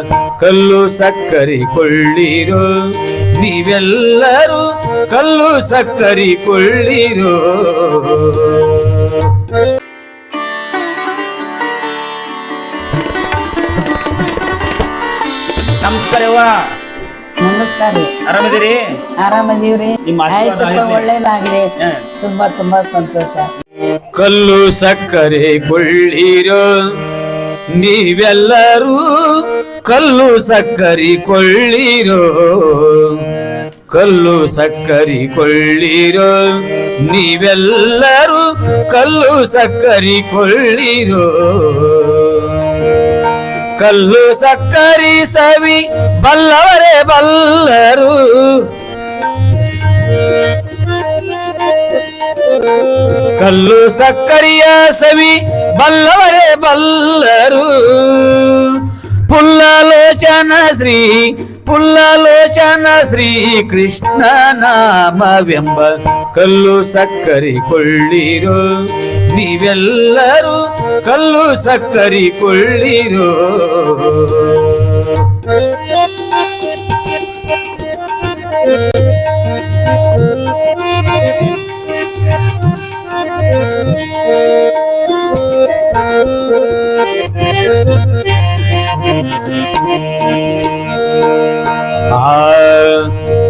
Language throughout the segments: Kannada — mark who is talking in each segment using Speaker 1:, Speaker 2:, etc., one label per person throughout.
Speaker 1: ಕಲ್ಲು ಸಕ್ಕರೆ ಕೊಳ್ಳಿರೋ ನೀವೆಲ್ಲರೂ ಕಲ್ಲು ಸಕ್ಕರೆ ಕೊಳ್ಳಿರೋ.
Speaker 2: ನಮಸ್ಕಾರವ್ವ.
Speaker 3: ನಮಸ್ಕಾರ.
Speaker 2: ಆರಾಮದಿರಿ?
Speaker 3: ಆರಾಮದೀವ್ರಿ.
Speaker 2: ನಿಮ್ಮ ಆಶೀರ್ವಾದ
Speaker 3: ಒಳ್ಳೇದಾಗ್ಲಿ. ತುಂಬಾ ತುಂಬಾ ಸಂತೋಷ.
Speaker 1: ಕಲ್ಲು ಸಕ್ಕರೆ ಕೊಳ್ಳಿರೋ ನೀವೆಲ್ಲರೂ ಕಲ್ಲು ಸಕ್ಕರೆ ಕೊಳ್ಳಿರೋ. ಕಲ್ಲು ಸಕ್ಕರೆ ಕೊಳ್ಳಿರೋ ನೀವೆಲ್ಲರೂ ಕಲ್ಲು ಸಕ್ಕರೆ ಕೊಳ್ಳಿರೋ. ಕಲ್ಲು ಸಕ್ಕರೆ ಸವಿ ಬಲ್ಲವರೇ ಬಲ್ಲರು. ಕಲ್ಲು ಸಕ್ಕರೆಯ ಸವಿ ಬಲ್ಲವರೇ ಬಲ್ಲರು. ಪುಲ್ಲಲೋಚನ ಶ್ರೀ ಕೃಷ್ಣ ನಾಮವೆಂಬ ಕಲ್ಲು ಸಕ್ಕರೆ ಕೊಳ್ಳಿರೋ ನೀವೆಲ್ಲರೂ ಕಲ್ಲು ಸಕ್ಕರೆ ಕೊಳ್ಳಿರೋ.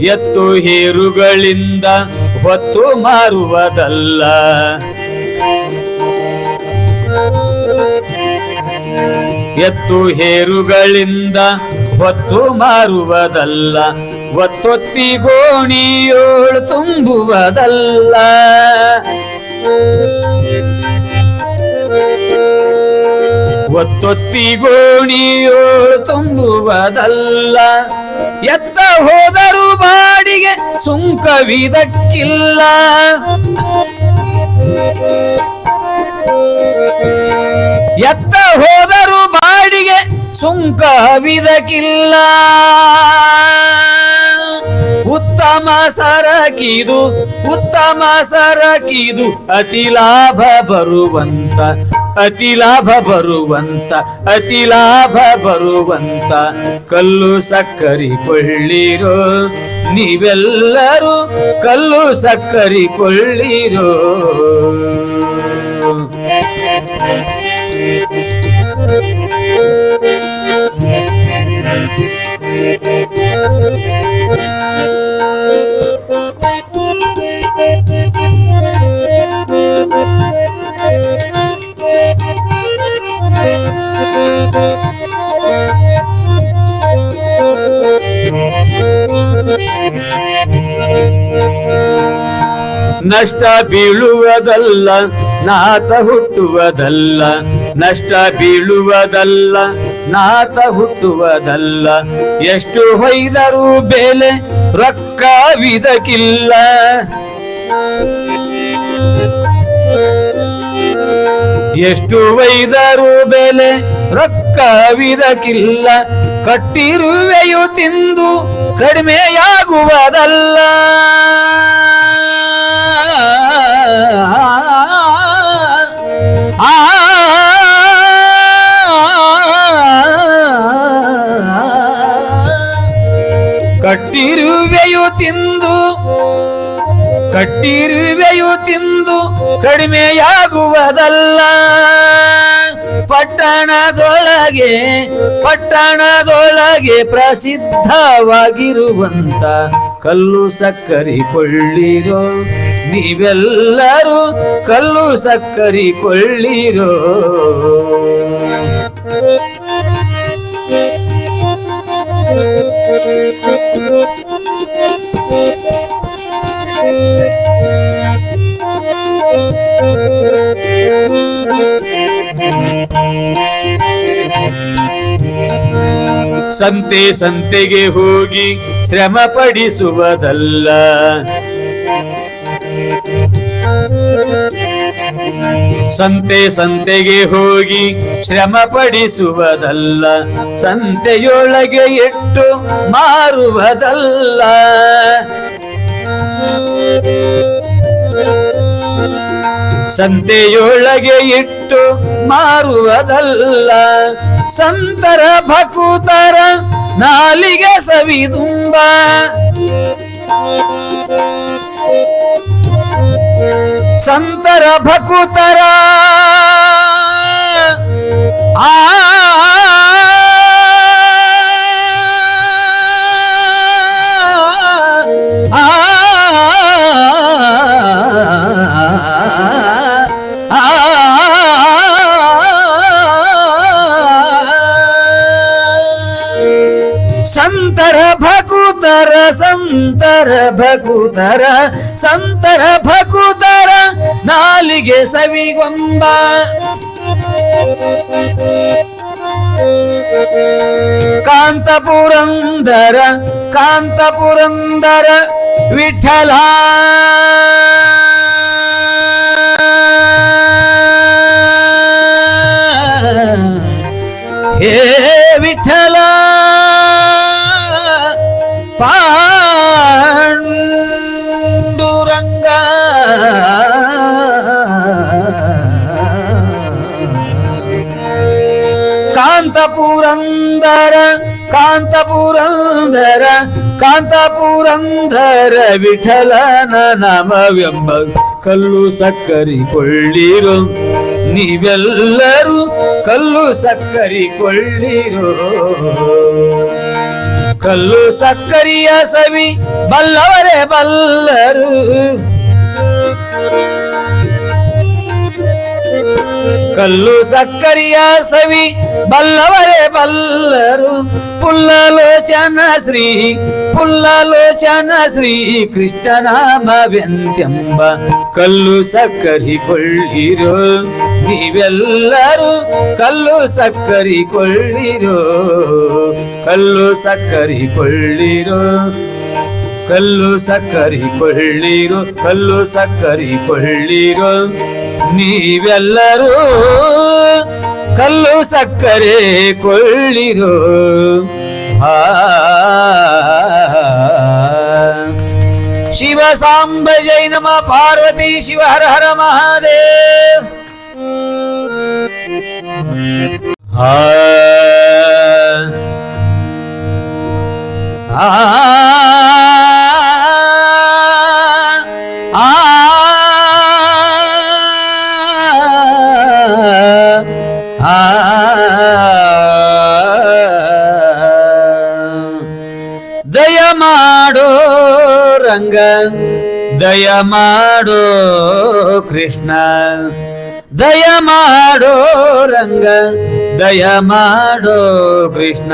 Speaker 1: ಎತ್ತು ಹೇರುಗಳಿಂದ ಹೊತ್ತು ಮಾರುವುದಲ್ಲ. ಎತ್ತು ಹೇರುಗಳಿಂದ ಹೊತ್ತು ಮಾರುವುದಲ್ಲ. ಒತ್ತೊತ್ತಿ ಗೋಣಿಯೋಳು ತುಂಬುವುದಲ್ಲ. ಒತ್ತೊತ್ತಿ ಗೋಣಿಯೋಳು ತುಂಬುವುದಲ್ಲ. ಎತ್ತ ಹೋದರೂ ಬಾಡಿಗೆ ಸುಂಕವಿದಕ್ಕಿಲ್ಲ. ಎತ್ತ ಹೋದರೂ ಬಾಡಿಗೆ ಸುಂಕವಿದಕ್ಕಿಲ್ಲ. ಉತ್ತಮ ಸರಕಿದು ಅತಿ ಲಾಭ ಬರುವಂತ ಕಲ್ಲು ಸಕ್ಕರೆ ಕೊಳ್ಳಿರೋ ನೀವೆಲ್ಲರೂ ಕಲ್ಲು ಸಕ್ಕರೆ ಕೊಳ್ಳಿರೋ. ನಷ್ಟ ಬೀಳುವುದಲ್ಲ ನಾತ ಹುಟ್ಟುವುದಲ್ಲ. ನಷ್ಟ ಬೀಳುವುದಲ್ಲ ನಾತ ಹುಟ್ಟುವುದಲ್ಲ. ಎಷ್ಟು ಹೊಯ್ದರೂ ಬೆಲೆ ರೊಕ್ಕವಿದಕ್ಕಿಲ್ಲ. ಎಷ್ಟು ಒಯ್ದರೂ ಬೆಲೆ ರೊಕ್ಕವಿದಕ್ಕಿಲ್ಲ. ಕಟ್ಟಿರುವೆಯು ತಿಂದು ಕಡಿಮೆಯಾಗುವುದಲ್ಲ. ಕಟ್ಟಿರುವೆಯು ತಿಂದು ಕಡಿಮೆಯಾಗುವುದಲ್ಲ. ಪಟ್ಟಣದೊಳಗೆ ಪ್ರಸಿದ್ಧವಾಗಿರುವಂತ ಕಲ್ಲು ಸಕ್ಕರೆ ಕೊಳ್ಳಿರೋ ನೀವೆಲ್ಲರೂ ಕಲ್ಲು ಸಕ್ಕರೆ ಕೊಳ್ಳಿರೋ. ಸಂತೆಗೆ ಹೋಗಿ ಶ್ರಮ ಪಡಿಸುವುದಲ್ಲ. ಸಂತೆಗೆ ಹೋಗಿ ಶ್ರಮ ಪಡಿಸುವುದಲ್ಲ. ಸಂತೆಯೊಳಗೆ ಇಟ್ಟು ಮಾರುವುದಲ್ಲ. ಸಂತೆಯೊಳಗೆ ಇಟ್ಟು ಮಾರುವುದಲ್ಲ. ಸಂತರ ಭಕುತರ ನಾಲಿಗೆ ಸವಿದುಂಬ ಸಂತರ ಭಕುತರ ಆ ಸಂತರ ಭಕುತರ ಸಂತರ ಭಕುತರ ಸಂತರ ಭಕುತರ ನಾಲಿಗೆ ಸವಿಗೊಂಬ ಕಾಂತಪುರಂದರ ಕಾಂತಪುರಂದರ ವಿಠಲ ಹೇ ವಿಠಲ ಪಾಂಡುರಂಗ ಕಾಂತಪುರಂದರ ಕಾಂತಪುರಂದರ ಕಾಂತಪುರಂದರ ವಿಠಲನ ನಾಮವೆಂಬ ಕಲ್ಲು ಸಕ್ಕರಿಕೊಳ್ಳಿರೋ ನೀವೆಲ್ಲರೂ ಕಲ್ಲು ಸಕ್ಕರಿಕೊಳ್ಳಿರೋ ಕಲ್ಲು ಸಕ್ಕರಿಯ ಸವಿ ಬಲ್ಲವರೇ ಬಲ್ಲರು ಕಲ್ಲು ಸಕ್ಕರಿಯ ಸವಿ ಬಲ್ಲವರೇ ಬಲ್ಲರು ಪುಲ್ಲಲೋಚನ ಶ್ರೀ ಕೃಷ್ಣನಾಮವೆಂತೆಂಬ ಕಲ್ಲು ಸಕ್ಕರಿಕೊಳ್ಳಿರೋ ನೀವೆಲ್ಲರೂ ಕಲ್ಲು ಸಕ್ಕರಿಕೊಳ್ಳಿರೋ ಕಲ್ಲು ಸಕ್ಕರಿಕೊಳ್ಳಿರೋ ಕಲ್ಲು ಸಕ್ಕರಿಕೊಳ್ಳಿರೋ ಕಲ್ಲು ಸಕ್ಕರಿಕೊಳ್ಳಿರೋ ನೀವೆಲ್ಲರೂ ಕಲ್ಲು ಸಕ್ಕರೆ ಕೊಳ್ಳಿರೋ ಶಿವ ಸಾಂಬ ಜೈ ನಮ ಪಾರ್ವತಿ ಶಿವ ಹರ ಹರ ಮಹಾದೇವ್ ದಯ ಮಾಡೋ ರಂಗ ದಯ ಮಾಡೋ ಕೃಷ್ಣ ದಯ ಮಾಡೋ ರಂಗ ದಯ ಮಾಡೋ ಕೃಷ್ಣ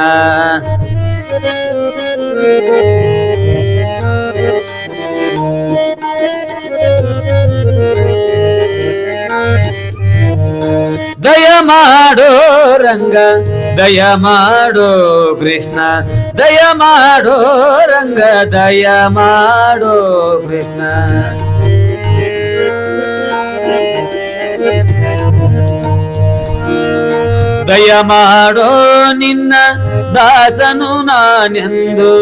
Speaker 1: ದಯ ಮಾಡೋ ರಂಗ ದಯ ಮಾಡೋ ಕೃಷ್ಣ ದಯ ಮಾಡೋ ರಂಗ ದಯ ಮಾಡೋ ಕೃಷ್ಣ ದಯ ಮಾಡೋ ನಿನ್ನ ದಾಸನು ನಾನೆಂದು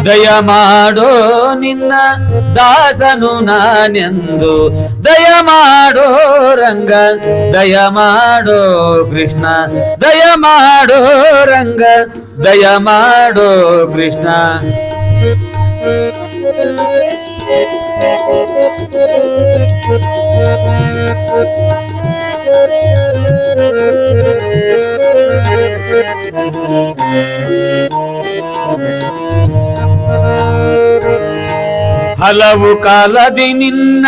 Speaker 1: ದಯ ಮಾಡೋ ನಿನ್ನ ದಾಸನು ನಾನೆಂದು ದಯ ಮಾಡೋ ರಂಗ ದಯ ಮಾಡೋ ಕೃಷ್ಣ ದಯ ಮಾಡೋ ರಂಗ ದಯ ಮಾಡೋ ಕೃಷ್ಣ ಹಲವು ಕಾಲದಿ ನಿನ್ನ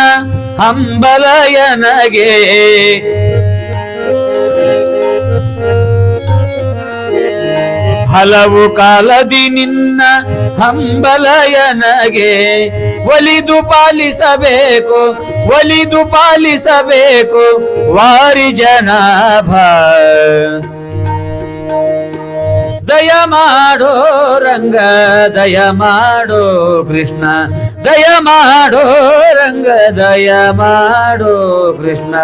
Speaker 1: ಹಂಬಲಯನಗೆ ಹಲವು ಕಾಲದಿ ನಿನ್ನ ಹಂಬಲಯನಗೆ ಒಲಿದು ಪಾಲಿಸಬೇಕು ಒಲಿದು ಪಾಲಿಸಬೇಕು ವಾರಿ ಜನಾಭ ದಯ ಮಾಡೋ ರಂಗ ದಯ ಮಾಡೋ ಕೃಷ್ಣ ದಯ ಮಾಡೋ ರಂಗ ದಯ ಮಾಡೋ ಕೃಷ್ಣ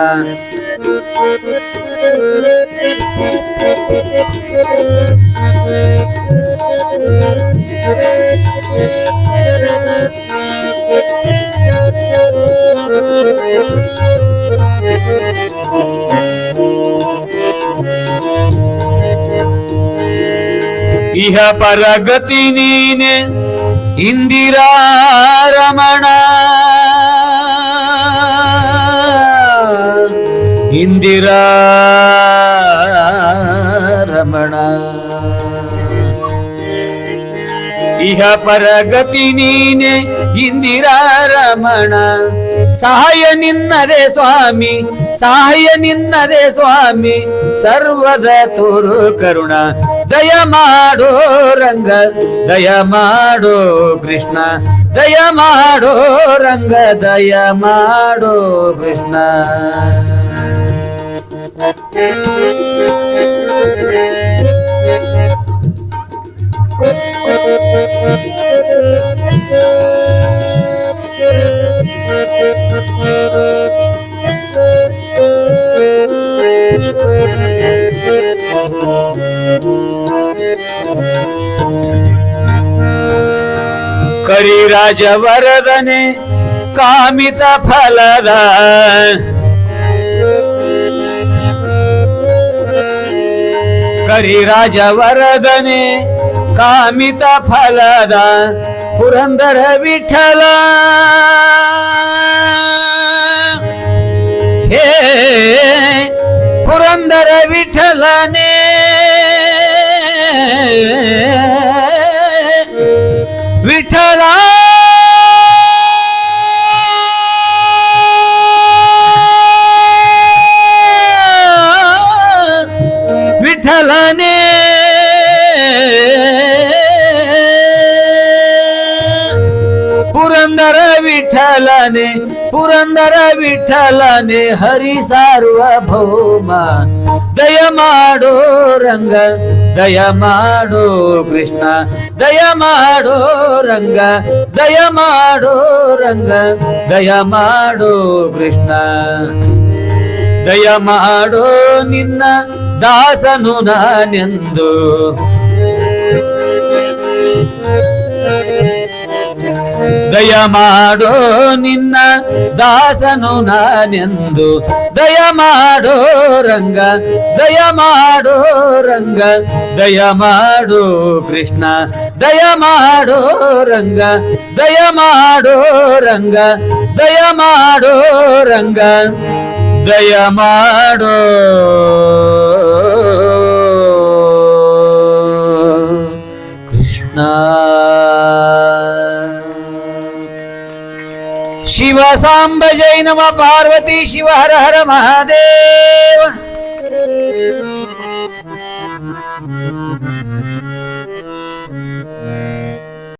Speaker 1: ಇಹ ಪರಗತಿ ನೀನೆ ಇಂದಿರಾ ರಮಣ, ಇಂದಿರಾ ರಮಣ. ಇಹ ಪರಗತಿ ನೀನೆ ಇಂದಿರಾ ರಮಣ, ಸಹಾಯ ನಿನ್ನದೇ ಸ್ವಾಮಿ, ಸಹಾಯ ನಿನ್ನದೇ ಸ್ವಾಮಿ, ಸರ್ವದ ತೋರು ಕರುಣ. ದಯ ಮಾಡೋ ರಂಗ, ದಯ ಮಾಡೋ ಕೃಷ್ಣ, ದಯ ಮಾಡೋ ರಂಗ, ದಯ ಮಾಡೋ ಕೃಷ್ಣ. ಕರಿರಾಜ ವರದನೆ ಕಾಮಿತ ಫಲದ, ಕರಿರಾಜ ವರದನೆ ಕಾಮಿತ ಫಲದ ಪುರಂದರ ವಿಠಲ. ಹೇ ಪುರಂದರ ವಿಠಲನೆ, ವಿಠಲ ವಿಠಲನೆ, ಪುರಂದರ ವಿಠಲನೆ, ಪುರಂದರ ವಿಠಲನೆ, ಹರಿ ಸಾರ್ವಭೌಮ. ದಯ ಮಾಡೋ ರಂಗ, ದಯ ಮಾಡೋ ಕೃಷ್ಣ, ದಯ ಮಾಡೋ ರಂಗ, ದಯ ಮಾಡೋ ರಂಗ, ದಯ ಮಾಡೋ ಕೃಷ್ಣ. ದಯ ಮಾಡೋ ನಿನ್ನ ದಾಸನು ನಾನೆಂದು, ದಯ ಮಾಡೋ ನಿನ್ನ ದಾಸನು ನಾನೆಂದು. ದಯ ಮಾಡೋ ರಂಗ, ದಯ ಮಾಡೋ ರಂಗ, ದಯ ಮಾಡೋ ಕೃಷ್ಣ, ದಯ ಮಾಡೋ ರಂಗ, ದಯ ಮಾಡೋ ರಂಗ, ದಯ ಮಾಡೋ ರಂಗ, ದಯ ಮಾಡೋ ಕೃಷ್ಣ. ಶಿವ ಸಾಂಬ ಜೈ ನಮ ಪಾರ್ವತಿ ಶಿವ ಹರ ಹರ ಮಹಾದೇವ.